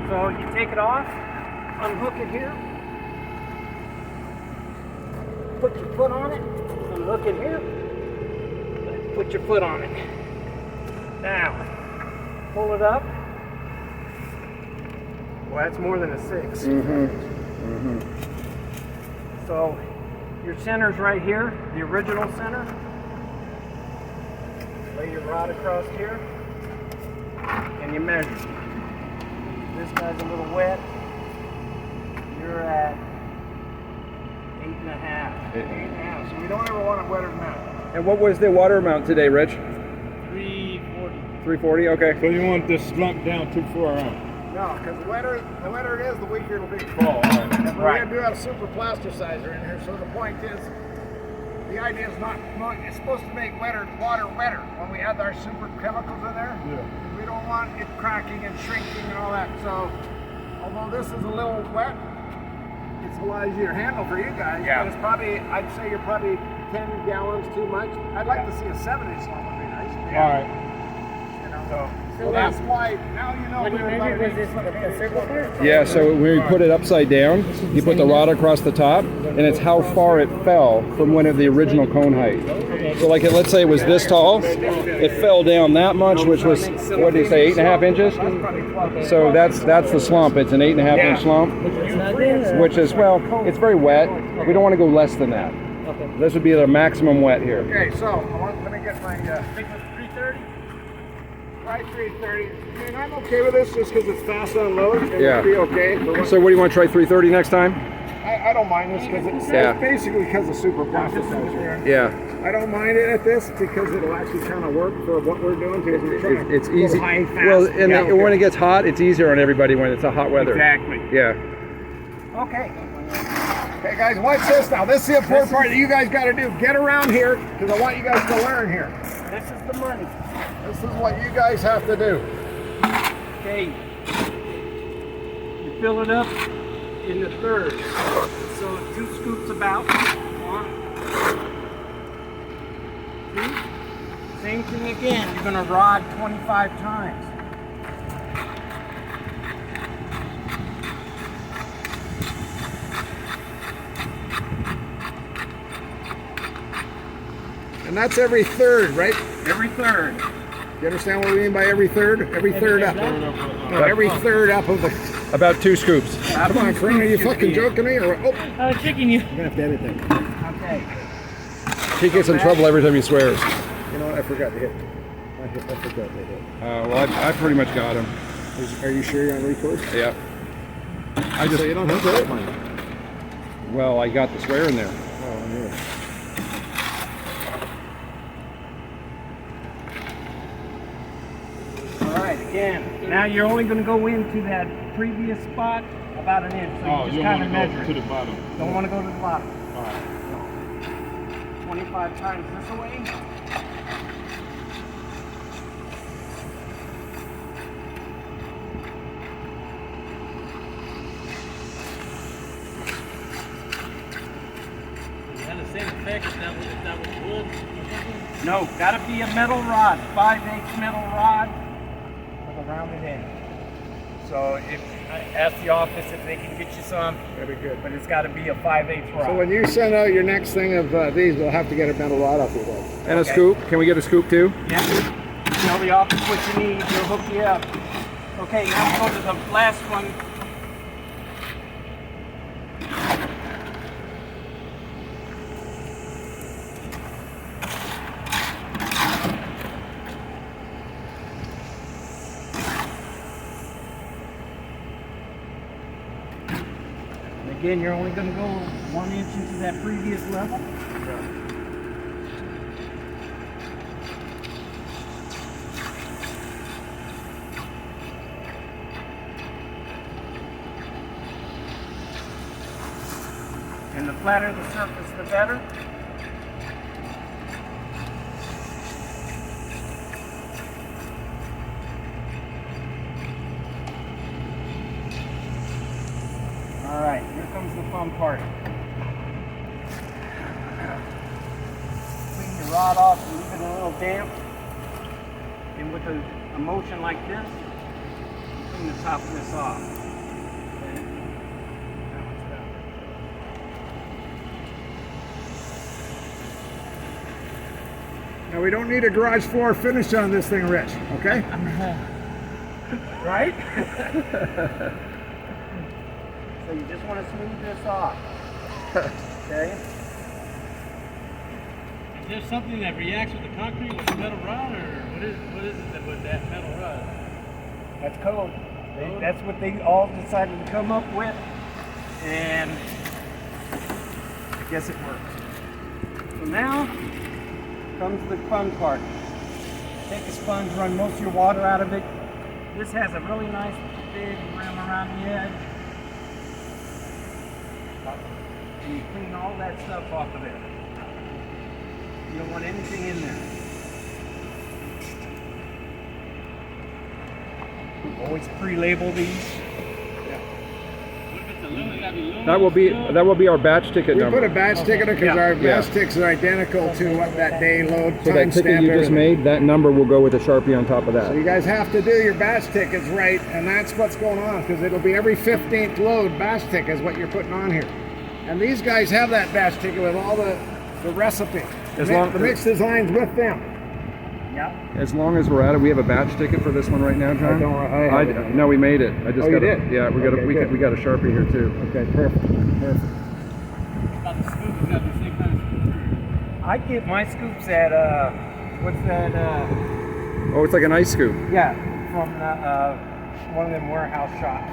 So you take it off, unhook it here, put your foot on it, unhook it here, put your foot on it. Now, pull it up. Well, that's more than a 6. So your center's right here, the original center. Lay your rod across here, and you measure. This guy's a little wet. You're at 8.5. 8.5. So we don't ever want it wetter than that. And what was the water amount today, Rich? 340. 340, okay. So you want this slump down too far out? No, because the wetter it is, the weaker it'll be. Oh, all right. And we're going to do a super plasticizer in here, so the point is, the idea is not it's supposed to make water wetter when we add our super chemicals in there. Yeah. We don't want it cracking and shrinking and all that. So, although this is a little wet, it's a lot easier to handle for you guys. Yeah. But it's probably, I'd say you're probably 10 gallons too much. I'd like to see a 7-inch one would be nice. All right. You know, so that's why now you know. What do you measure? Was this the circle part? Yeah, so when we put it upside down, you put the rod across the top, and it's how far it fell from one of the original cone height. So like, let's say it was this tall, it fell down that much, which was, what do you say, 8.5 inches? So that's the slump. It's an 8.5 inch slump, which is, well, it's very wet. We don't want to go less than that. This would be the maximum wet here. Okay, so let me get my 330. Try 330. I mean, I'm okay with this just because it's fast on load. And Yeah. it'll be okay. So what do you want to try 330 next time? I don't mind this because it's basically because of super plasticizer. Yeah. I don't mind it at this because it'll actually kind of work for what we're doing. It's easy. High, fast. Well, and when it gets hot, it's easier on everybody when it's a hot weather. Exactly. Yeah. Okay. Okay, guys, watch this now. This is the important part that you guys got to do. Get around here because I want you guys to learn here. This is the money. This is what you guys have to do. Okay. You fill it up in the third. So 2 scoops about. 1, 2. Same thing again. You're going to rod 25 times. And that's every third, right? Every third. You understand what we mean by every third? Every third up. No, every third up of the... About 2 scoops. Come on, Corinne, are you fucking joking me? Or, oh, I was tricking you. I'm going to have to edit that. Okay. He gets in trouble every time he swears. You know what? I forgot to hit. I forgot to hit. Well, I pretty much got him. Are you sure you're on record? Yeah. So you don't have to hit mine. Well, I got the swear in there. Oh, yeah. Alright, again. Now you're only going to go into that previous spot about an inch. So you just kind of measure to it. the bottom. Don't want to go to the bottom. All right. 25 times this away. Had the same effect if that was wood or something? No, gotta be a metal rod, 5/8 metal rod with a rounded end. So if I ask the office if they can get you some, Very good. but it's gotta be a 5/8 rod. So when you send out your next thing of these, we'll have to get a metal rod off your head. And Okay. a scoop. Can we get a scoop too? Yeah. Tell the office what you need, they'll hook you up. Okay, now go to the last one. And again, you're only going to go 1 inch into that previous level. And the flatter the surface, the better. All right, here comes the fun part. Clean your rod off and leave it a little damp. And with a motion like this, you clean the top of this off. Now we don't need a garage floor finish on this thing, Rich, okay? Right? So you just want to smooth this off. Okay? Is there something that reacts with the concrete with the metal rod, or what is it that with that metal rod? That's code. That's what they all decided to come up with, and I guess it works. So now comes the fun part. Take a sponge, run most of your water out of it. This has a really nice big rim around the edge. And you clean all that stuff off of it. You don't want anything in there. Always pre-label these. What if it's aluminum? Gotta be aluminum. That will be our batch ticket We number. put a batch ticket because Yeah. our Yeah. batch tickets are identical to what that day load So that ticket timestamp you just everything. made, that number will go with a Sharpie on top of So that. you guys have to do your batch tickets right, and that's what's going on, because it'll be every 15th load batch ticket is what you're putting on here. And these guys have that batch ticket with all the recipe. As long- The mixed designs with them. Yep. As long as we're at it, we have a batch ticket for this one right now, John. I have it. No, we made it. I just Oh, got you a, did? Yeah, we got Okay, good. we got a Sharpie here too. Okay, perfect. About the scoop, it's gotta be the same kind of scoop. I get my scoops at what's that? Oh, it's like an ice scoop. Yeah, from one of them warehouse shops.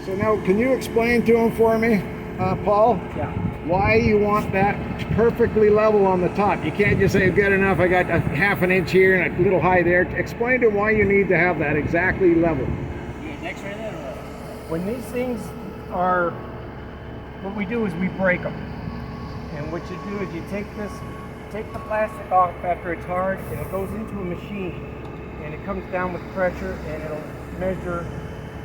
So now, can you explain to them for me, Paul, Yeah. why you want that perfectly level on the top? You can't just say, good enough, I got a half an inch here and a little high there. Explain to them why you need to have that exactly level. You get an X-ray there, or what? When these things are, what we do is we break them. And what you do is you take the plastic off after it's hard, and it goes into a machine. And it comes down with pressure, and it'll measure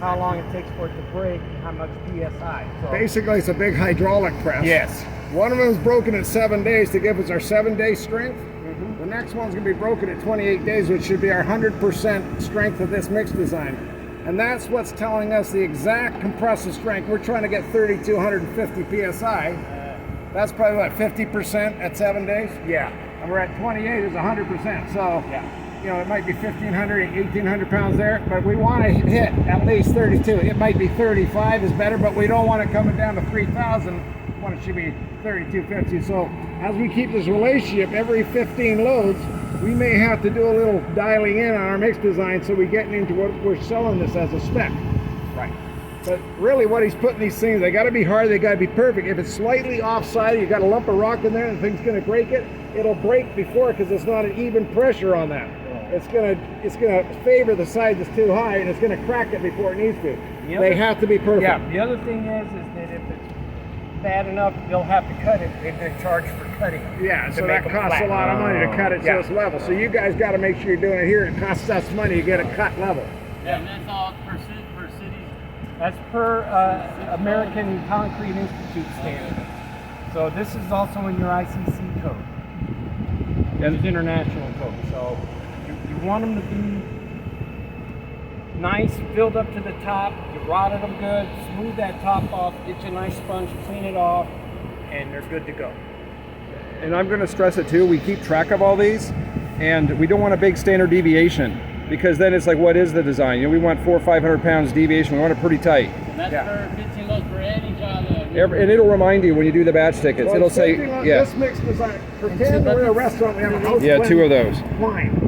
how long it takes for it to break and how much PSI. So, Basically, it's a big hydraulic press. yes. One of them is broken at 7 days to give us our 7-day strength. The next one's going to be broken at 28 days, which should be our 100% strength of this mix design. And that's what's telling us the exact compressive strength. We're trying to get 3,250 PSI. That's probably what, 50% at 7 days? Yeah. And we're at 28 is 100%. So, Yeah. you know, it might be 1,500, 1,800 pounds there, but we want to hit at least 32. It might be 35 is better, but we don't want it coming down to 3,000. We want it to be 3250. So as we keep this relationship, every 15 loads, we may have to do a little dialing in on our mix design so we get into what we're selling this as a spec. Right. But really what he's putting these things, they got to be hard, they got to be perfect. If it's slightly offside, you got a lump of rock in there and the thing's going to break it, it'll break before because it's not an even pressure on that. It's gonna favor the side that's too high, and it's gonna crack it before it needs to. The They other- have to be perfect. Yeah, the other thing is that if it's bad enough, they'll have to cut it. They've been charged for cutting it. Yeah, to so make that them costs a flat. lot of money to cut it Yeah. so it's level. So you guys got to make sure you're doing it here. It costs us money to get it cut level. Yeah, and that's all per city. As per American Concrete Institute standard. So this is also in your ICC code. And- It's international code. So you want them to be nice, filled up to the top. You rotted them good, smooth that top off, get you a nice sponge, clean it off, and they're good to go. And I'm going to stress it too. We keep track of all these, and we don't want a big standard deviation because then it's like, what is the design? You know, we want 400 or 500 pounds deviation. We want it pretty tight. And that's Yeah. per 15 loads per any job. And it'll remind you when you do the batch tickets. Well, It'll say, 50 lots, yeah, This mix design. Pretend we're in a restaurant. We have a house yeah, 2 of those. line.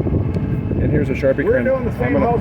And here's a Sharpie We're pen. doing the same I'm house